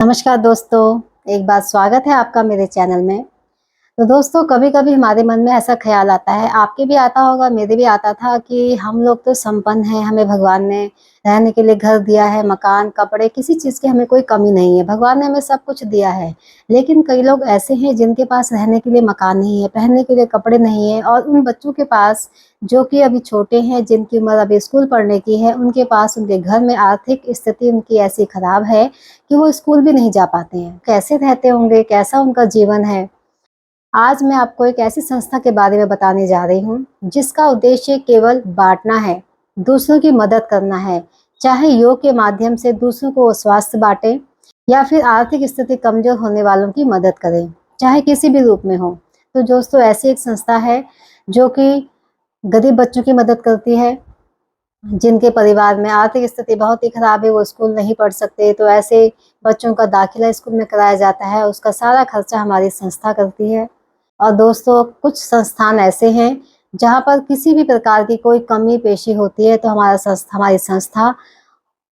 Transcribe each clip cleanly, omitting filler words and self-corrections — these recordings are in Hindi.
नमस्कार दोस्तों, एक बार स्वागत है आपका मेरे चैनल में। तो दोस्तों कभी-कभी हमारे मन में ऐसा ख़्याल आता है, आपके भी आता होगा, मेरे भी आता था कि हम लोग तो संपन्न हैं, हमें भगवान ने रहने के लिए घर दिया है, मकान, कपड़े, किसी चीज़ की हमें कोई कमी नहीं है, भगवान ने हमें सब कुछ दिया है। लेकिन कई लोग ऐसे हैं जिनके पास रहने के लिए मकान नहीं है, पहनने के लिए कपड़े नहीं है और उन बच्चों के पास जो कि अभी छोटे हैं, जिनकी उम्र अभी स्कूल पढ़ने की है, उनके पास उनके घर में आर्थिक स्थिति उनकी ऐसी ख़राब है कि वो स्कूल भी नहीं जा पाते हैं। कैसे रहते होंगे, कैसा उनका जीवन है? आज मैं आपको एक ऐसी संस्था के बारे में बताने जा रही हूँ, जिसका उद्देश्य केवल बाँटना है, दूसरों की मदद करना है। चाहे योग के माध्यम से दूसरों को स्वास्थ्य बाँटें या फिर आर्थिक स्थिति कमज़ोर होने वालों की मदद करें, चाहे किसी भी रूप में हो। तो दोस्तों ऐसी एक संस्था है, जो कि गरीब बच्चों की मदद करती है, जिनके परिवार में आर्थिक स्थिति बहुत ही ख़राब है, वो स्कूल नहीं पढ़ सकते, तो ऐसे बच्चों का दाखिला स्कूल में कराया जाता है, उसका सारा खर्चा हमारी संस्था करती है। और दोस्तों कुछ संस्थान ऐसे हैं जहाँ पर किसी भी प्रकार की कोई कमी पेशी होती है तो हमारी संस्था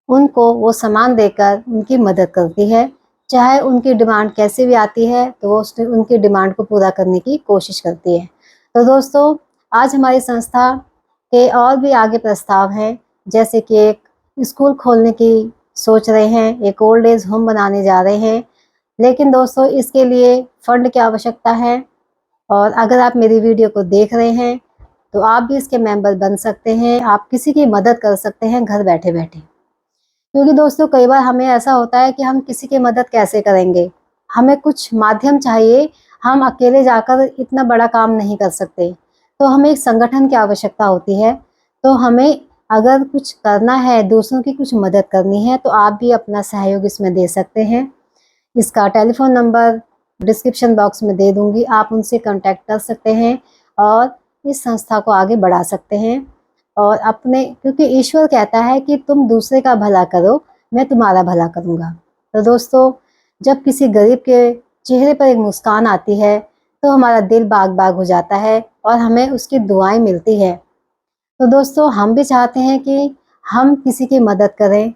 उनको वो सामान देकर उनकी मदद करती है। चाहे उनकी डिमांड कैसी भी आती है तो वो उनकी डिमांड को पूरा करने की कोशिश करती है। तो दोस्तों आज हमारी संस्था के और भी आगे प्रस्ताव हैं, जैसे कि एक स्कूल खोलने की सोच रहे हैं, एक ओल्ड एज होम बनाने जा रहे हैं। लेकिन दोस्तों इसके लिए फंड की आवश्यकता है और अगर आप मेरी वीडियो को देख रहे हैं तो आप भी इसके मेंबर बन सकते हैं, आप किसी की मदद कर सकते हैं घर बैठे-बैठे। क्योंकि दोस्तों कई बार हमें ऐसा होता है कि हम किसी की मदद कैसे करेंगे? हमें कुछ माध्यम चाहिए, हम अकेले जाकर इतना बड़ा काम नहीं कर सकते, तो हमें एक संगठन की आवश्यकता होती है। तो हमें अगर कुछ करना है, दूसरों की कुछ मदद करनी है, तो आप भी अपना सहयोग इसमें दे सकते हैं। इसका टेलीफ़ोन नंबर डिस्क्रिप्शन बॉक्स में दे दूँगी, आप उनसे कॉन्टैक्ट कर सकते हैं और इस संस्था को आगे बढ़ा सकते हैं। और अपने क्योंकि ईश्वर कहता है कि तुम दूसरे का भला करो, मैं तुम्हारा भला करूँगा। तो दोस्तों जब किसी गरीब के चेहरे पर एक मुस्कान आती है, तो हमारा दिल बाग-बाग हो जाता है और हमें उसकी दुआएँ मिलती हैं। तो दोस्तों हम भी चाहते हैं कि हम किसी की मदद करें,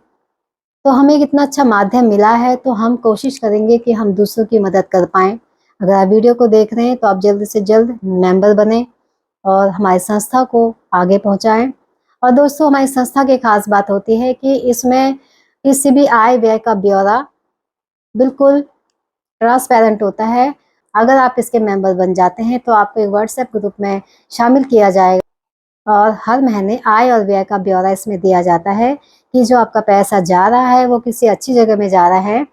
तो हमें एक इतना अच्छा माध्यम मिला है तो हम कोशिश करेंगे कि हम दूसरों की मदद कर पाएँ। अगर आप वीडियो को देख रहे हैं तो आप जल्द से जल्द मेंबर बनें और हमारी संस्था को आगे पहुँचाएँ। और दोस्तों हमारी संस्था की ख़ास बात होती है कि इसमें किसी भी आय व्यय का ब्यौरा बिल्कुल ट्रांसपेरेंट होता है। अगर आप इसके मेंबर बन जाते हैं तो आपको एक व्हाट्सएप ग्रुप में शामिल किया जाएगा और हर महीने आय और व्यय का ब्यौरा इसमें दिया जाता है कि जो आपका पैसा जा रहा है वो किसी अच्छी जगह में जा रहा है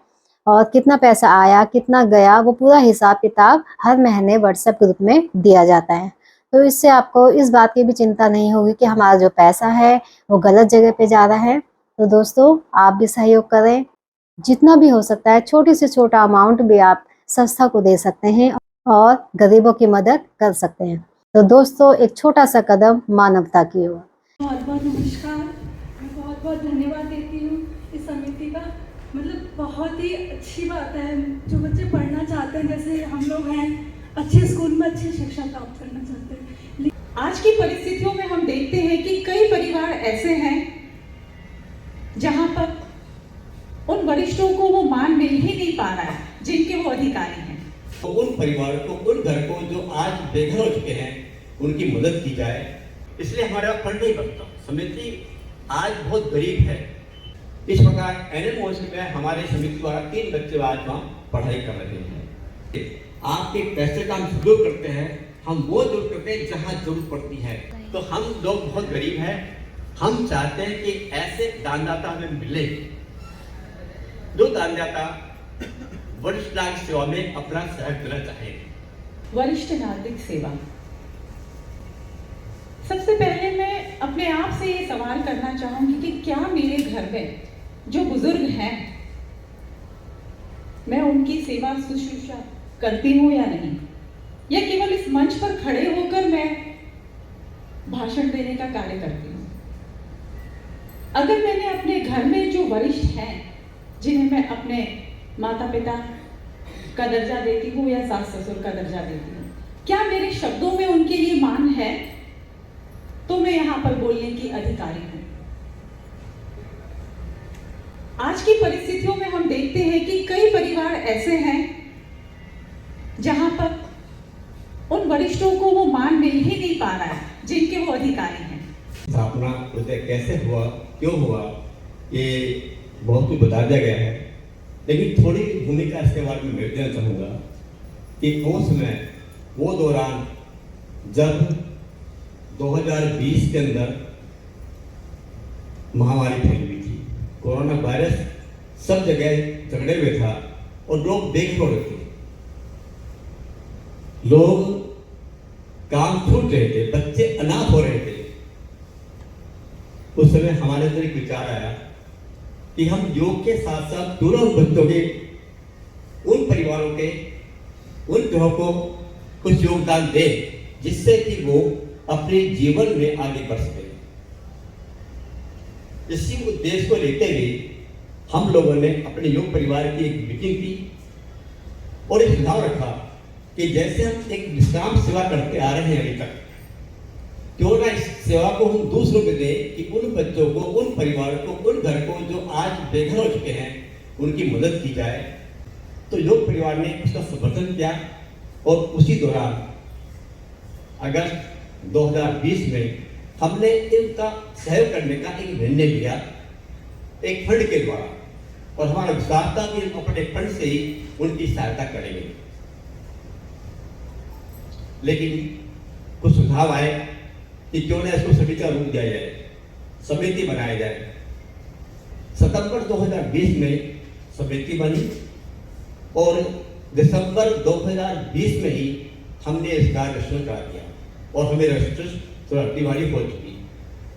और कितना पैसा आया, कितना गया, वो पूरा हिसाब-किताब हर महीने व्हाट्सएप ग्रुप में दिया जाता है। तो इससे आपको इस बात की भी चिंता नहीं होगी कि हमारा जो पैसा है वो गलत जगह पे जा रहा है। तो दोस्तों आप भी सहयोग करें, जितना भी हो सकता है छोटी से छोटा अमाउंट भी आप संस्था को दे सकते हैं और गरीबों की मदद कर सकते हैं। तो दोस्तों एक छोटा-सा कदम मानवता की ओर। बहुत-बहुत नमस्कार। मैं बहुत-बहुत धन्यवाद देती हूँ इस समिति का। मतलब बहुत ही अच्छी बात है, जो बच्चे पढ़ना चाहते हैं, जैसे हम लोग हैं, अच्छे स्कूल में अच्छी शिक्षा प्राप्त करना चाहते हैं। आज की परिस्थितियों में हम देखते हैं कि कई परिवार ऐसे हैं जहाँ पर उन वरिष्ठों को वो मान मिल ही नहीं पा रहा है जिनके वो अधिकारी हैं। तो उन परिवारों को, उन घर को जो आज बेघर हो चुके हैं, उनकी मदद की जाए। इसलिए हमारा फंड नहीं बनता। समिति आज बहुत गरीब है। इस प्रकार एनएम हॉस्टल में हमारे समिति द्वारा 3 बच्चे आज वहाँ पढ़ाई कर रहे हैं। आपके पैसे का हम सदुपयोग करते हैं, हम वो दूर करते हैं जहाँ जरूरत पड़ती है। तो हम लोग बहुत गरीब हैं, हम चाहते हैं कि ऐसे दानदाता हमें मिले, जो दानदाता वरिष्ठ नागरिक सेवा में अपना सहयोग देना चाहे। वरिष्ठ नागरिक सेवा, सबसे पहले मैं अपने आप से ये सवाल करना चाहूंगी कि क्या मेरे घर में जो बुजुर्ग हैं, मैं उनकी सेवा शुश्रूषा करती हूँ या नहीं, या केवल इस मंच पर खड़े होकर मैं भाषण देने का कार्य करती हूँ। अगर मैंने अपने घर में जो वरिष्ठ हैं, जिन्हें मैं अपने माता पिता का दर्जा देती हूँ या सास ससुर का दर्जा देती हूँ, क्या मेरे शब्दों में उनके लिए मान है, तो मैं यहाँ पर बोलने की अधिकारी हूँ। आज की परिस्थितियों में हम देखते हैं कि कई परिवार ऐसे हैं जहां पर उन वरिष्ठों को वो मान मिल ही नहीं पा रहा है जिनके वो अधिकारी हैं। स्थापना उदय कैसे हुआ, क्यों हुआ, ये बहुत कुछ बता दिया गया है, लेकिन थोड़ी भूमिका इसके बारे में मैं देना चाहूँगा कि उस समय वो दौरान जब 2020 के अंदर महामारी फैली हुई थी, कोरोना वायरस सब जगह झगड़े हुए था और लोग देख रहे थे, लोग काम छूट रहे थे, बच्चे अनाथ हो रहे थे। उस समय हमारे अंदर एक विचार आया कि हम योग के साथ साथ दोनों बच्चों के, उन परिवारों के, उन ग्रहों को कुछ योगदान दें जिससे कि वो अपने जीवन में आगे बढ़ सके। इसी उद्देश्य को लेते हुए हम लोगों ने अपने योग परिवार की एक मीटिंग की और एक सुझाव रखा कि जैसे हम एक विश्राम सेवा करते आ रहे हैं अभी तक, क्यों ना इस सेवा को हम दूसरों को दें कि उन बच्चों को, उन परिवारों को, उन घर को जो आज बेघर हो चुके हैं, उनकी मदद की जाए। तो योग परिवार ने उसका समर्थन किया और उसी दौरान अगस्त 2020 में हमने इनका सहयोग करने का एक निर्णय लिया एक फंड के द्वारा, और हमारा विश्वास था कि हम अपने फंड से ही उनकी सहायता करेंगे। लेकिन कुछ सुझाव आए कि क्यों ना इसको समिति का रूप दिया जाए, समिति बनाया जाए। सितंबर 2020 में समिति बनी और दिसंबर 2020 में ही हमने इसका रजिस्ट्रेशन करा दिया और हमें रजिस्ट्रेशन दिवाली हो चुकी।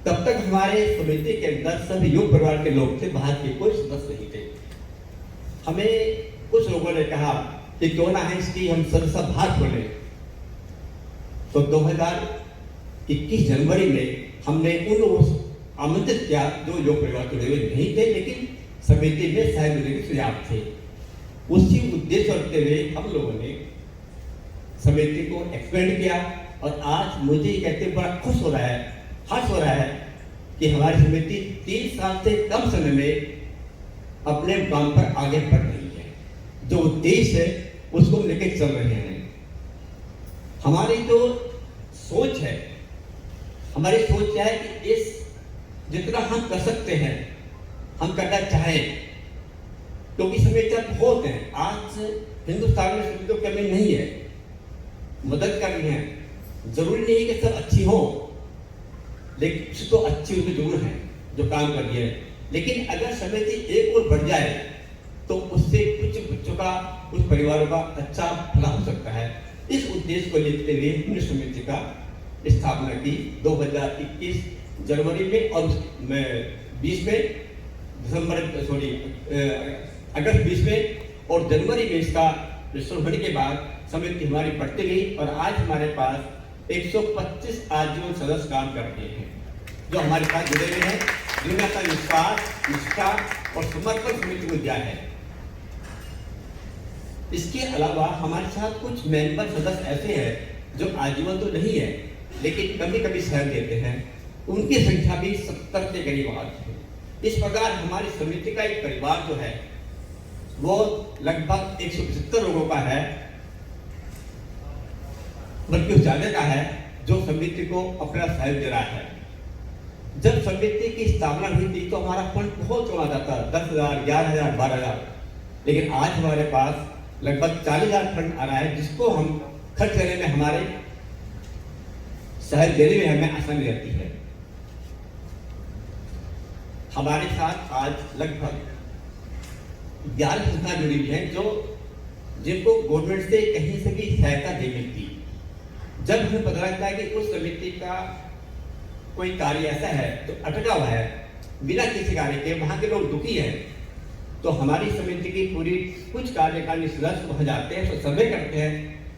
तब तक हमारे समिति के अंदर सभी योग परिवार के लोग थे, बाहर के कोई सदस्य नहीं थे। हमें कुछ लोगों ने कहा कि क्यों ना है इसकी हम सदस्य भाग खोलें। तो 2021 जनवरी में हमने उन लोगों को आमंत्रित किया जो योग परिवार जुड़े हुए नहीं थे लेकिन समिति में सहयोग देने के सुझाव थे। उसी उद्देश्य रखते हुए हम लोगों ने समिति को एक्सपेंड किया और आज मुझे ये कहते बड़ा खुश हो रहा है, हर्ष हो रहा है कि हमारी समिति 3 साल से कम समय में अपने काम पर आगे बढ़ रही है। जो उद्देश्य है उसको लेकर चल रहे हैं। हमारी जो सोच है, हमारी सोच क्या है कि इस जितना हम कर सकते हैं हम करना चाहें, क्योंकि समस्या बहुत है। आज हिंदुस्तान में समितियों की कमी नहीं है, मदद करनी है। जरूरी नहीं है कि सब अच्छी हो, लेकिन कुछ तो अच्छी होती जरूर है जो काम कर रही है। लेकिन अगर समिति एक और बढ़ जाए तो उससे कुछ बच्चों का, कुछ परिवारों का अच्छा भला हो सकता है। इस उद्देश्य को लेते हुए हमने समिति का स्थापना की 2021 जनवरी में और 20 में अगस्त 20 में और जनवरी में इसका रजिस्ट्रेशन होने के बाद समिति हमारी बढ़ती गई और आज हमारे पास 125 आजीवन सदस्य काम करते हैं जो हमारे पास जुड़े हुए हैं, जिनका का विश्वास, निष्ठा और समर्पण समिति को दिया है। इसके अलावा हमारे साथ कुछ मेंबर सदस्य ऐसे हैं जो आजीवन तो नहीं है लेकिन कभी कभी सहयोग देते हैं, उनकी संख्या भी 70 के करीब आती है। इस प्रकार हमारी समिति का एक परिवार जो है वो लगभग 175 लोगों का है, बल्कि ज्यादा का है, जो समिति को अपना सहयोग दे रहा है। जब समिति की स्थापना हुई थी तो हमारा फंड बहुत कम आता था, 10,000, 11,000, 12,000, लेकिन आज हमारे पास लगभग 40,000 फंड आ रहा है जिसको हम खर्च करने में, हमारे सहयोग देने में हमें आसानी रहती है। हमारे साथ आज लगभग 11 संस्थाएं जुड़ी हुई हैं जो जिनको गवर्नमेंट से कहीं से भी सहायता नहीं मिलती। जब हमें पता लगता है कि उस समिति का कोई कार्य ऐसा है तो अटका हुआ है बिना किसी कार्य के, वहाँ के लोग दुखी हैं, तो हमारी समिति की पूरी कुछ कार्यकारिणी सदस्य वहाँ जाते हैं, तो सर्वे करते हैं,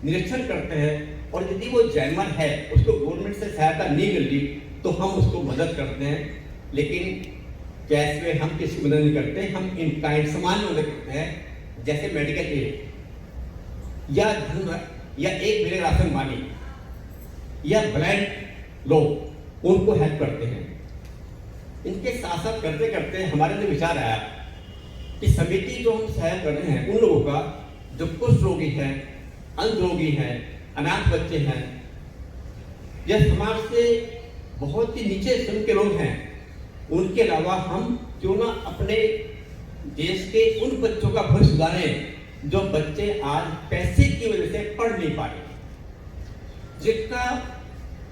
निरीक्षण करते हैं और यदि वो जैनवन है, उसको गवर्नमेंट से सहायता नहीं मिल रही तो हम उसको मदद करते हैं। लेकिन कैश में हम किसी मदद नहीं करते, हम इन काइंड सामान्य मदद करते हैं, जैसे मेडिकल एड या धन या एक मेरे राशन पानी या ब्रांड लोग उनको हेल्प करते हैं। इनके साथ साथ करते करते हमारे लिए विचार आया कि समिति जो हम सहायता कर रहे हैं उन लोगों का जो कुष्ठ रोगी है, अंध रोगी है, अनाथ बच्चे हैं, यह समाज से बहुत ही नीचे श्रेणी के लोग हैं, उनके अलावा हम क्यों ना अपने देश के उन बच्चों का भविष्य सुधारें जो बच्चे आज पैसे की वजह से पढ़ नहीं पा रहे, जिनका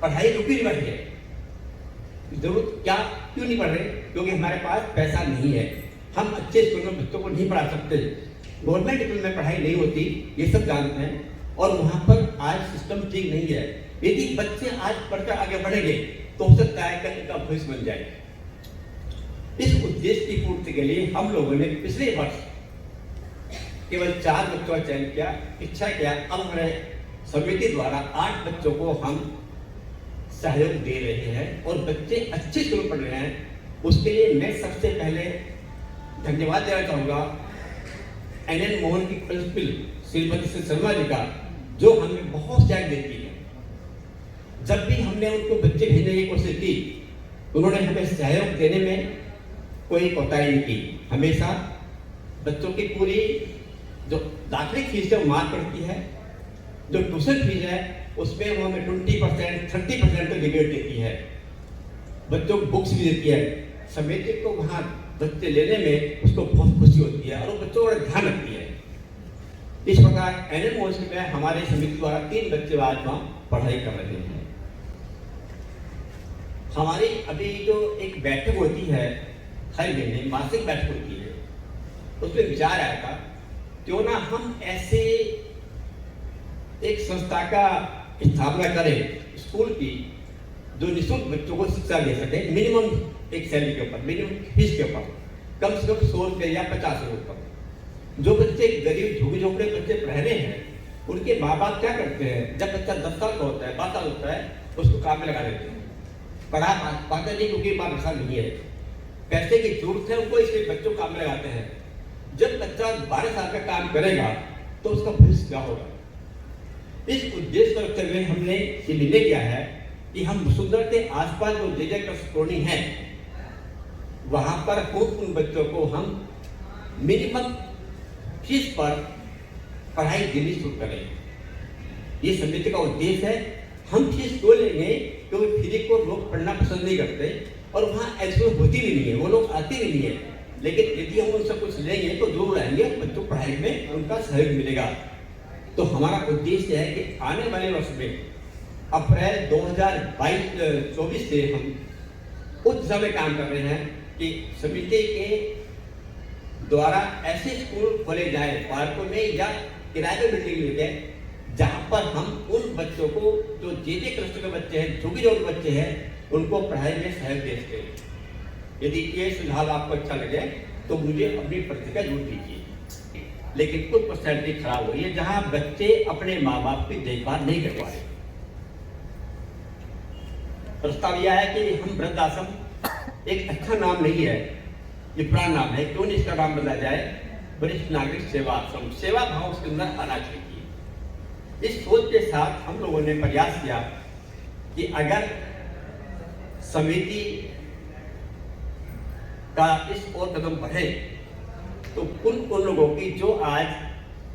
पढ़ाई रुकी हुई है। जरूरत क्या क्यों नहीं पढ़ रहे? क्योंकि हमारे पास पैसा नहीं है, हम अच्छे स्कूल में बच्चों को नहीं पढ़ा सकते, गवर्नमेंट स्कूल में पढ़ाई नहीं होती, ये सब जानते हैं। और वहाँ पर आज सिस्टम ठीक नहीं है। यदि बच्चे आज पढ़कर आगे बढ़ेंगे तो हो सकता है कि इनका भविष्य बन जाए। इस उद्देश्य की पूर्ति के लिए हम लोगों ने पिछले वर्ष केवल 4 बच्चों का चयन किया, इच्छा किया। अब हमारे समिति द्वारा 8 बच्चों को हम सहयोग दे रहे हैं और बच्चे अच्छे स्कूल पढ़ रहे हैं। उसके लिए मैं सबसे पहले धन्यवाद देना चाहूँगा NN मोहन की प्रिंसिपल श्रीमती श्री शर्मा जी का, जो हमें बहुत सहयोग देती है। जब भी हमने उनको बच्चे भेजने की कोशिश की, उन्होंने हमें सहयोग देने में कोई कोताही नहीं की। हमेशा बच्चों की पूरी जो दाखिले फीस है वो माफ करती है, जो ट्यूशन फीस है उसमें वो हमें 20%, 30% तो रिबेट देती है। बच्चों को बुक्स भी देती है। समिति को वहाँ बच्चे लेने में उसको बहुत खुशी होती है और वो बच्चों का ध्यान रखती है। इस प्रकार NN मोहन में हमारे समिति द्वारा 3 बच्चे आज वहाँ पढ़ाई कर रहे हैं। हमारी अभी जो एक बैठक होती है हर महीने, मासिक बैठक होती है, उसमें विचार आया था क्यों ना हम ऐसे एक संस्था का स्थापना करें स्कूल की, जो निःशुल्क बच्चों को शिक्षा दे सके, मिनिमम एक सैलरी के ऊपर, मिनिमम फीस के ऊपर, कम से कम 100 रुपये या 50 रुपये पर। जो बच्चे गरीब झुग्गी झोपड़े बच्चे पढ़ रहे हैं, उनके माँ बाप क्या करते हैं, जब बच्चा 10 साल का होता है, 12 साल होता है, उसको काम में लगा देते हैं। पढ़ा पाते नहीं क्योंकि माँ पैसा नहीं है, पैसे की जरूरत है उनको, इसलिए बच्चों को काम में लगाते हैं। जब बच्चा 12 साल का काम करेगा तो उसका भविष्य क्या होगा? इस उद्देश्य को रखते हुए हमने ये निर्णय किया है कि हम वसुंधरा के आसपास जो जे कॉलोनी है वहां पर उन बच्चों को हम मिनिमम फीस पर पढ़ाई देनी शुरू करें। ये समिति का उद्देश्य है। हम फीस तो लेंगे क्योंकि फ्री को लोग पढ़ना पसंद नहीं करते और वहाँ ऐसी होती भी नहीं है, वो लोग आते भी नहीं है। लेकिन यदि हम उनसे कुछ लेंगे तो जरूर आएंगे, बच्चों पढ़ाई में उनका सहयोग मिलेगा। तो हमारा उद्देश्य है कि आने वाले वर्ष में अप्रैल 2024 से हम उस दिशा में काम कर रहे हैं कि समिति के द्वारा ऐसे स्कूल खोले जाए पार्कों में या किराए बिल्डिंग लेके, जहाँ पर हम उन बच्चों को जो जे क्लस्टर के बच्चे हैं, झुग्गी झोपड़ी बच्चे हैं, उनको पढ़ाई में सहयोग दे सकें। यदि ये सुझाव आपको अच्छा लगे तो मुझे अपनी प्रतिक्रिया जरूर दीजिए। लेकिन कुछ पर्सेंटेज खराब हो रही है जहाँ बच्चे अपने माँ बाप की देखभाल नहीं कर पा रहे। प्रस्ताव यह है कि हम वृद्धाश्रम एक अच्छा नाम नहीं है, ये पुराना नाम है, क्यों नहीं इसका नाम बदला जाए वरिष्ठ नागरिक सेवा आश्रम, सेवा भाव उसके अंदर आना चाहिए। इस सोच के साथ हम लोगों ने प्रयास किया कि अगर समिति का इस ओर कदम बढ़े तो उन लोगों की जो आज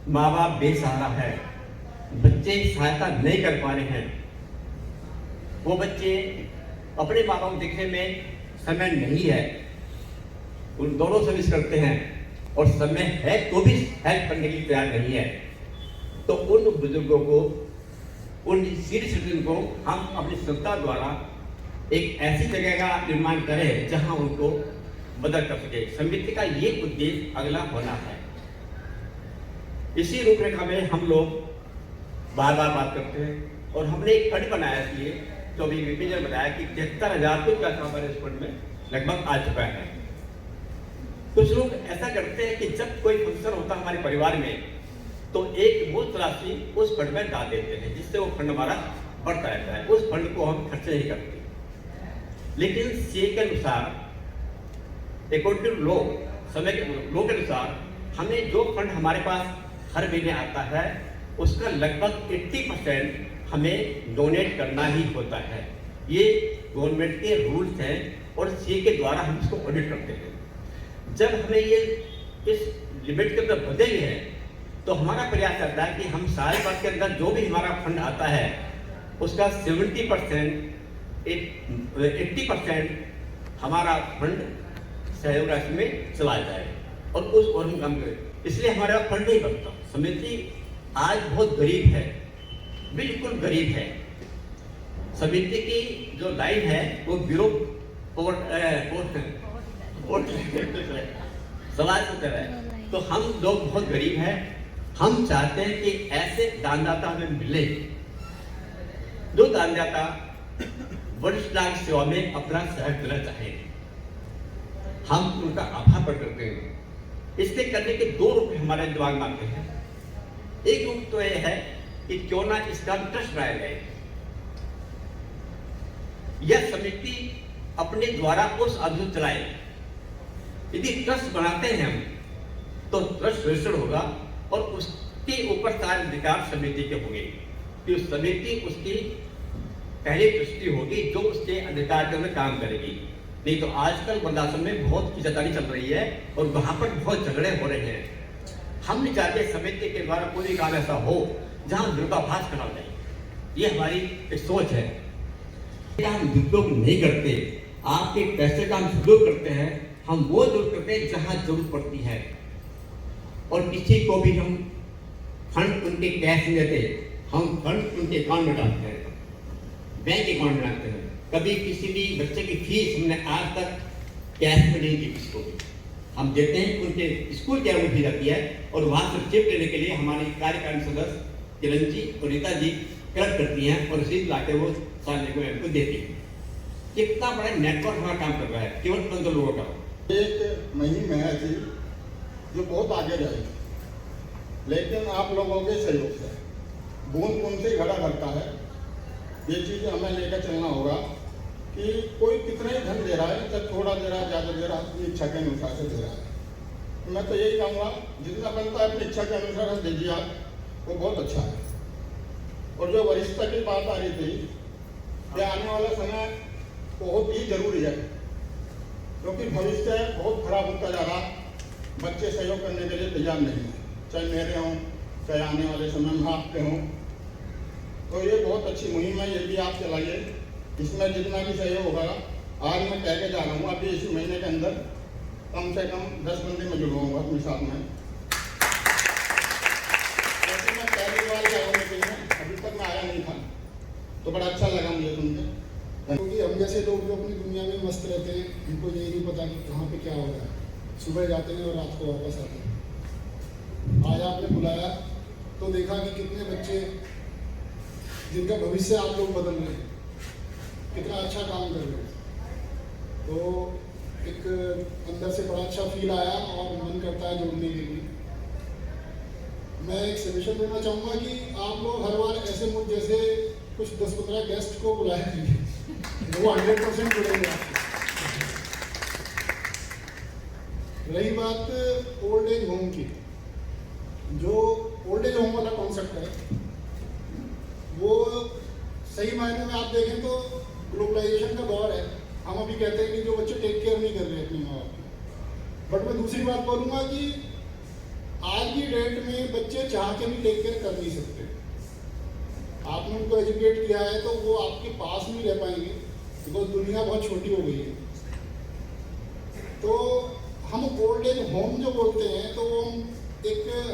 माँ बाप बेसहारा है, बच्चे सहायता नहीं कर पा रहे हैं, वो बच्चे अपने माँ बाप देखने में समय नहीं है, उन दोनों सर्विस करते हैं और समय है तो भी हेल्प करने के लिए तैयार नहीं है, तो उन बुजुर्गों को, उन सीनियर सिटीजन को हम अपनी संस्था द्वारा एक ऐसी जगह का निर्माण करें जहां उनको मदद कर सके। समिति का ये उद्देश्य अगला होना है। इसी रूपरेखा में हम लोग बार बार बात करते हैं और हमने एक फंड बनाया इसलिए, तो अभी विपी ने बताया कि 73,000 कुछ पैसा हमारे इस फंड में लगभग आ चुका है। कुछ लोग ऐसा करते हैं कि जब कोई फंक्शन होता है हमारे परिवार में तो एक मुफ्त राशि उस फंड में डाल देते हैं, जिससे वो फंड हमारा बढ़ता रहता है। उस फंड को हम खर्च नहीं करते, लेकिन सीए के अनुसार, अकॉर्डिंग टू लॉ, समय के लॉ के अनुसार हमें जो फंड हमारे पास हर महीने आता है उसका लगभग 80% हमें डोनेट करना ही होता है। ये गवर्नमेंट के रूल्स हैं और सीए के द्वारा हम इसको ऑडिट करते हैं। जब हमें ये इस लिमिट के अंदर बंधे हुए हैं, तो हमारा प्रयास रहता है कि हम साल भर के अंदर जो भी हमारा फंड आता है उसका 70% 80% हमारा फंड सहयोग राशि में चला जाए और हम काम करें। इसलिए हमारा फंड नहीं बनता। समिति आज बहुत गरीब है, बिल्कुल गरीब है। समिति की जो लाइन है वो ब्यूरो समाज की तरह है। तो हम लोग बहुत गरीब हैं। हम चाहते हैं कि ऐसे दानदाता हमें मिले, जो दानदाता वरिष्ठ नागरिक सेवा में अपना सहयोग देना चाहे। हम उनका आभार प्रकट करते हैं। इसके करने के 2 रूप हमारे दिमाग में आते हैं। एक रूप तो यह है कि क्यों ना इसका ट्रस्ट बनाया जाए। यह समिति अपने द्वारा उस अभियान चलाए। यदि ट्रस्ट बनाते हैं हम, तो ट्रस्ट रजिस्टर्ड होगा और उसके ऊपर सारे अधिकार समिति के होंगे। तो समिति उसकी पहली ट्रस्टी होगी जो उसके अधिकार के अंदर काम करेगी। नहीं तो आजकल वृद्धाश्रम में बहुत खींचातानी चल रही है और वहां पर बहुत झगड़े हो रहे हैं। हम नहीं चाहते समिति के द्वारा कोई काम ऐसा हो जहां विरोधाभास करा जाए। ये हमारी एक सोच है। हम दुरुपयोग नहीं करते, आपके पैसे का हम सदुपयोग करते हैं। हम वो जरूरत करते हैं जहां जरूरत पड़ती है, और किसी को भी हम फंड उनके कैश नहीं देते। हम फंड उनके अकाउंट में डालते हैं, बैंक अकाउंट में डालते हैं। कभी किसी भी बच्चे की फीस हमने आज तक कैश में नहीं दी किसी को भी। हम देते हैं उनके स्कूल के में फीस आती है और वहाँ से चिप लेने के लिए हमारी कार्यकारिणी सदस्य किरण जी और रीता जी कलेक्ट करती हैं और रसीद लाके वो सामने को देती हैं। कितना बड़ा नेटवर्क हमारा काम कर रहा है, केवल 15 लोगों का। एक मुहिम है ऐसी जो बहुत आगे जाएगी, लेकिन आप लोगों के सहयोग से बूंद बूंद से घड़ा भरता है। ये चीज़ हमें लेकर चलना होगा कि कोई कितना ही धन दे रहा है, चाहे थोड़ा दे रहा है, ज़्यादा दे रहा है, अपनी इच्छा के अनुसार से दे रहा है। मैं तो यही कहूँगा जितना बनता है अपनी इच्छा के अनुसार हम दीजिए आप, वो बहुत अच्छा है। और जो वरिष्ठता की बात आ रही थी कि आने वाला समय बहुत ही जरूरी है, क्योंकि भविष्य बहुत खराब होता जा रहा। बच्चे सहयोग करने के लिए तैयार नहीं है, चाहे मेरे हों चाहे आने वाले समय में आपके हों। तो ये बहुत अच्छी मुहिम है, ये भी आप चलाइए। इसमें जितना भी सहयोग होगा, आज मैं कह के जा रहा हूँ अभी इसी महीने के अंदर कम से कम 10 बंदे में जुड़वाऊंगा अपने साथ में। वैसे मैं पहली बार आया मीटिंग में, अभी तक मैं आया नहीं था, तो बड़ा अच्छा लगा मुझे सुनकर। क्योंकि हम जैसे लोग जो अपनी दुनिया में मस्त रहते हैं, उनको ये नहीं पता कि कहाँ पे क्या हो रहा है। सुबह जाते हैं और रात को वापस आते हैं। आज आपने बुलाया तो देखा कि कितने बच्चे जिनका भविष्य आप लोग बदल रहे हैं, कितना अच्छा काम कर रहे हैं। तो एक अंदर से बड़ा अच्छा फील आया और मन करता है जोड़ने के लिए। मैं एक सजेशन देना चाहूँगा कि आप लोग हर बार ऐसे मुझ जैसे कुछ 10-15 गेस्ट को बुलाया कीजिए, वो 100% जुड़ेंगे आपसे। रही बात ओल्ड एज होम की, जो ओल्ड एज होम वाला कॉन्सेप्ट है वो सही मायने में आप देखें तो ग्लोबलाइजेशन का दौर है। हम अभी कहते हैं कि जो बच्चे टेक केयर नहीं कर रहे अपने माँ बाप की, बट मैं दूसरी बात बोलूँगा कि आज की डेट में बच्चे चाह के भी टेक केयर कर नहीं सकते। आपने उनको एजुकेट किया है तो वो आपके पास नहीं रह पाएंगे, बिकॉज दुनिया बहुत छोटी हो गई है। तो हम ओल्ड एज होम जो बोलते हैं तो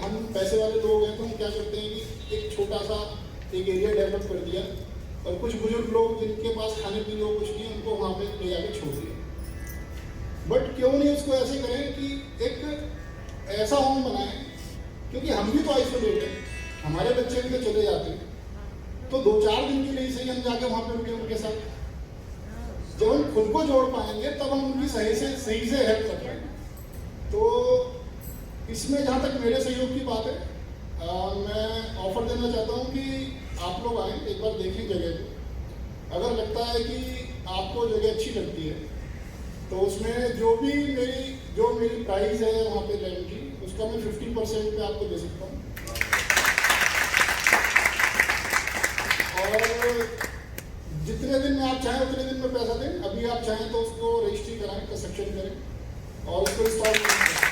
हम पैसे वाले लोग हैं, तो हम क्या करते हैं कि एक छोटा सा एक एरिया डेवलप कर दिया और कुछ बुजुर्ग लोग जिनके पास खाने पीने को कुछ नहीं, उनको वहाँ पे ले जाके छोड़ दिया। बट क्यों नहीं उसको ऐसे करें कि एक ऐसा होम बनाएं, क्योंकि हम भी तो आइसोलेट हैं, हमारे बच्चे भी तो चले जाते हैं, तो 2-4 दिन के लिए सही हम जाके वहाँ पे रुके उनके साथ। जब हम खुद को जोड़ पाएंगे तब हम उनकी सही से हेल्प कर पाएंगे। तो इसमें जहाँ तक मेरे सहयोग की बात है, मैं ऑफर देना चाहता हूँ कि आप लोग आएँ, एक बार देखें जगह को। अगर लगता है कि आपको जगह अच्छी लगती है तो उसमें जो मेरी प्राइस है वहाँ पे लैंड की, उसका मैं 50% पे आपको दे सकता हूँ। और जितने दिन में आप चाहें उतने दिन में पैसा दें। अभी आप चाहें तो उसको रजिस्ट्री कराएं, कंस्ट्रक्शन करें और उसको इंस्टॉल करें।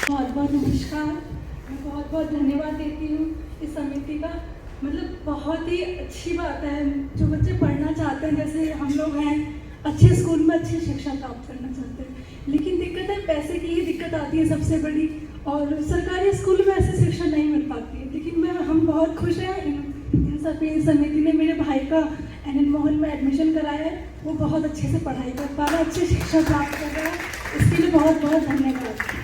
बहुत बहुत नमस्कार। मैं बहुत बहुत धन्यवाद देती हूँ इस समिति का। मतलब बहुत ही अच्छी बात है, जो बच्चे पढ़ना चाहते हैं जैसे हम लोग हैं, अच्छे स्कूल में अच्छी शिक्षा प्राप्त करना चाहते हैं, लेकिन दिक्कत है पैसे की ही दिक्कत आती है सबसे बड़ी, और सरकारी स्कूल में ऐसी शिक्षा नहीं मिल पाती है। लेकिन हम बहुत खुश हैं इन सभी समिति ने मेरे भाई का NN मोहन में एडमिशन कराया है। वो बहुत अच्छे से पढ़ाई कर पा रहा है, अच्छी शिक्षा प्राप्त कर रहा है, इसके लिए बहुत बहुत धन्यवाद।